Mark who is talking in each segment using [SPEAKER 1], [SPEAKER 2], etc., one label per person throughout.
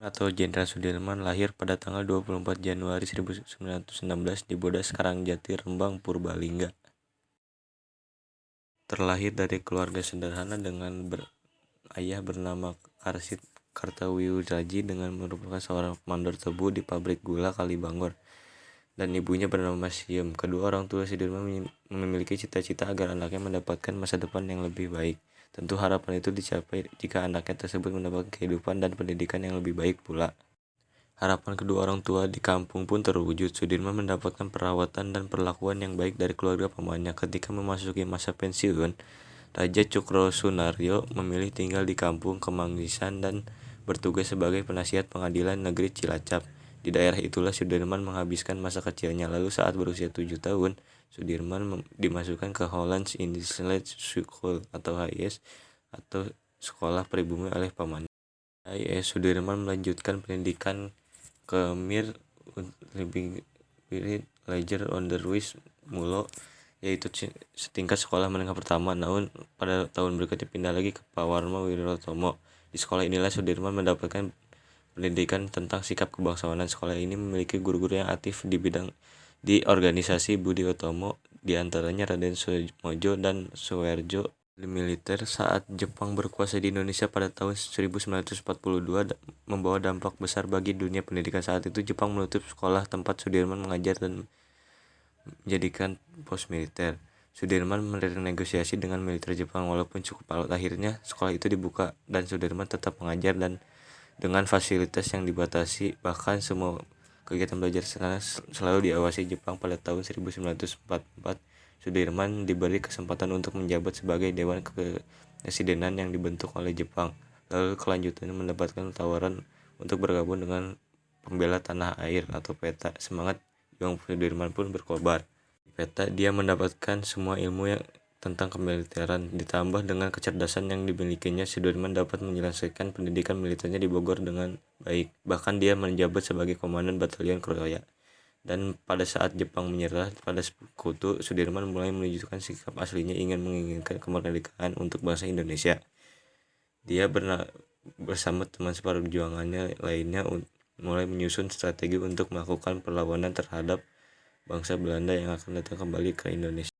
[SPEAKER 1] atau Jenderal Sudirman lahir pada tanggal 24 Januari 1916 di Bodas Karangjati, Rembang, Purbalingga. Terlahir dari keluarga sederhana dengan ayah bernama Karsid Kartawiuraji dengan merupakan seorang mandor tebu di pabrik gula Kalibangor, dan ibunya bernama Siem. Kedua orang tua Sudirman memiliki cita-cita agar anaknya mendapatkan masa depan yang lebih baik. Tentu harapan itu dicapai jika anaknya tersebut mendapatkan kehidupan dan pendidikan yang lebih baik pula. Harapan kedua orang tua di kampung pun terwujud. Sudirman mendapatkan perawatan dan perlakuan yang baik dari keluarga pamannya. Ketika memasuki masa pensiun, Raja Cokrosunaryo memilih tinggal di kampung Kemanggisan dan bertugas sebagai penasihat pengadilan negeri Cilacap. Di daerah itulah Sudirman menghabiskan masa kecilnya. Lalu saat berusia 7 tahun, Sudirman dimasukkan ke Hollands Indische School atau HIS atau sekolah pribumi oleh pamannya. HIS Sudirman melanjutkan pendidikan ke Mir Leger Onderwijs Mulo, yaitu setingkat sekolah menengah pertama. Namun pada tahun berikutnya pindah lagi ke Pawarma Wirotomo. Di sekolah inilah Sudirman mendapatkan pendidikan tentang sikap kebangsawanan. Sekolah ini memiliki guru-guru yang aktif di organisasi Budi Utomo, di antaranya Raden Sumojo dan Suwerjo. Militer saat Jepang berkuasa di Indonesia pada tahun 1942 membawa dampak besar bagi dunia pendidikan. Saat itu Jepang menutup sekolah tempat Sudirman mengajar dan menjadikan pos militer. Sudirman bernegosiasi dengan militer Jepang walaupun cukup alot. Akhirnya sekolah itu dibuka dan Sudirman tetap mengajar dan dengan fasilitas yang dibatasi, bahkan semua kegiatan belajar sana selalu diawasi Jepang. Pada tahun 1944, Sudirman diberi kesempatan untuk menjabat sebagai Dewan Kepresidenan yang dibentuk oleh Jepang. Lalu kelanjutannya mendapatkan tawaran untuk bergabung dengan Pembela Tanah Air atau PETA. Semangat juang Sudirman pun berkobar. Di PETA dia mendapatkan semua ilmu yang tentang kemiliteran, ditambah dengan kecerdasan yang dimilikinya. Sudirman dapat menyelesaikan pendidikan militernya di Bogor dengan baik. Bahkan dia menjabat sebagai komandan batalion Kroya. Dan pada saat Jepang menyerah pada Sekutu, Sudirman mulai menunjukkan sikap aslinya menginginkan kemerdekaan untuk bangsa Indonesia. Dia bersama teman seperjuangannya lainnya mulai menyusun strategi untuk melakukan perlawanan terhadap bangsa Belanda yang akan datang kembali ke Indonesia.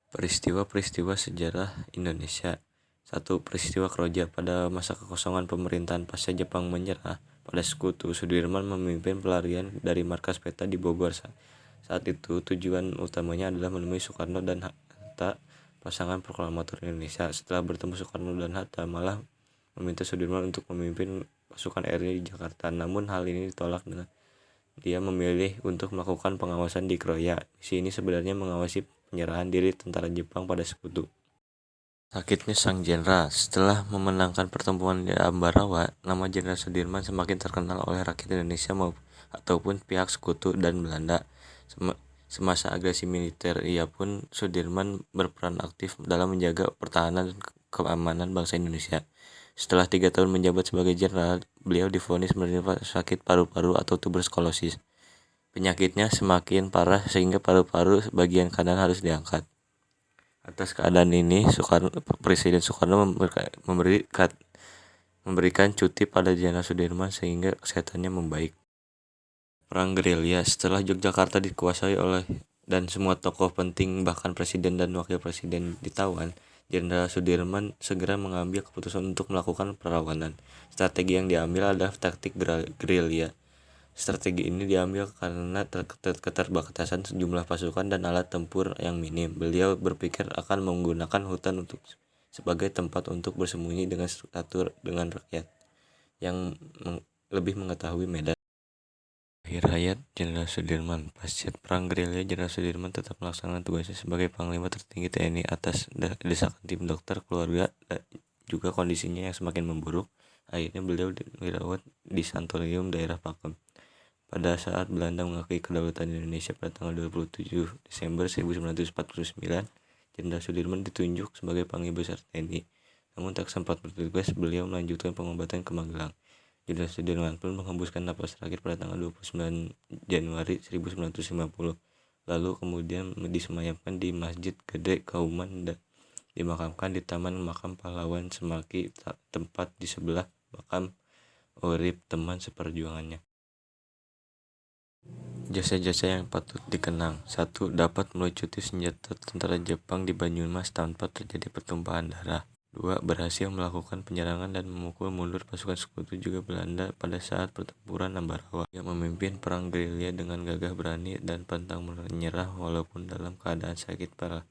[SPEAKER 1] Peristiwa-peristiwa sejarah Indonesia. 1. Peristiwa Kroja. Pada masa kekosongan pemerintahan pasca Jepang menyerah pada Sekutu, Sudirman memimpin pelarian dari markas PETA di Bogor. Saat itu tujuan utamanya adalah menemui Soekarno dan Hatta, pasangan proklamator Indonesia. Setelah bertemu Soekarno dan Hatta, malah meminta Sudirman untuk memimpin pasukan RI di Jakarta. Namun hal ini ditolak dengan dia memilih untuk melakukan pengawasan di Kroya. Misi ini sebenarnya mengawasi penyerahan diri tentara Jepang pada Sekutu. Sakitnya sang jenderal. Setelah memenangkan pertempuran di Ambarawa, nama Jenderal Sudirman semakin terkenal oleh rakyat Indonesia ataupun pihak Sekutu dan Belanda. Semasa agresi militer, Sudirman berperan aktif dalam menjaga pertahanan dan keamanan bangsa Indonesia. Setelah 3 tahun menjabat sebagai jenderal, beliau divonis menderita sakit paru-paru atau tuberkulosis. Penyakitnya semakin parah sehingga paru-paru bagian kanan harus diangkat. Atas keadaan ini, Presiden Soekarno memberikan cuti pada Jenderal Sudirman sehingga kesehatannya membaik. Perang gerilya. Setelah Yogyakarta dikuasai oleh dan semua tokoh penting bahkan presiden dan wakil presiden ditawan, Jenderal Sudirman segera mengambil keputusan untuk melakukan perlawanan. Strategi yang diambil adalah taktik gerilya. Strategi ini diambil karena keterbatasan sejumlah pasukan dan alat tempur yang minim. Beliau berpikir akan menggunakan hutan sebagai tempat untuk bersembunyi dengan atur dengan rakyat yang lebih mengetahui medan. Akhir hayat Jenderal Sudirman. Pasca Perang Gerilya, Jenderal Sudirman tetap melaksanakan tugasnya sebagai Panglima tertinggi TNI atas desakan tim dokter keluarga dan juga kondisinya yang semakin memburuk. Akhirnya beliau dirawat di sanatorium daerah Pakem. Pada saat Belanda mengakui kedaulatan Indonesia pada tanggal 27 Desember 1949, Jenderal Sudirman ditunjuk sebagai Panglima Besar TNI. Namun tak sempat bertugas, beliau melanjutkan pengobatan ke Magelang. Jenderal Sudirman pun menghembuskan napas terakhir pada tanggal 29 Januari 1950. Lalu kemudian disemayamkan di Masjid Gede Kauman dan dimakamkan di Taman Makam Pahlawan Semaki, tempat di sebelah makam Urip teman seperjuangannya. Jasa-jasa yang patut dikenang. 1. Dapat melucuti senjata tentara Jepang di Banyumas tanpa terjadi pertumpahan darah. 2. Berhasil melakukan penyerangan dan memukul mundur pasukan sekutu juga Belanda pada saat pertempuran Ambarawa. Ia memimpin perang gerilya dengan gagah berani dan pantang menyerah walaupun dalam keadaan sakit parah.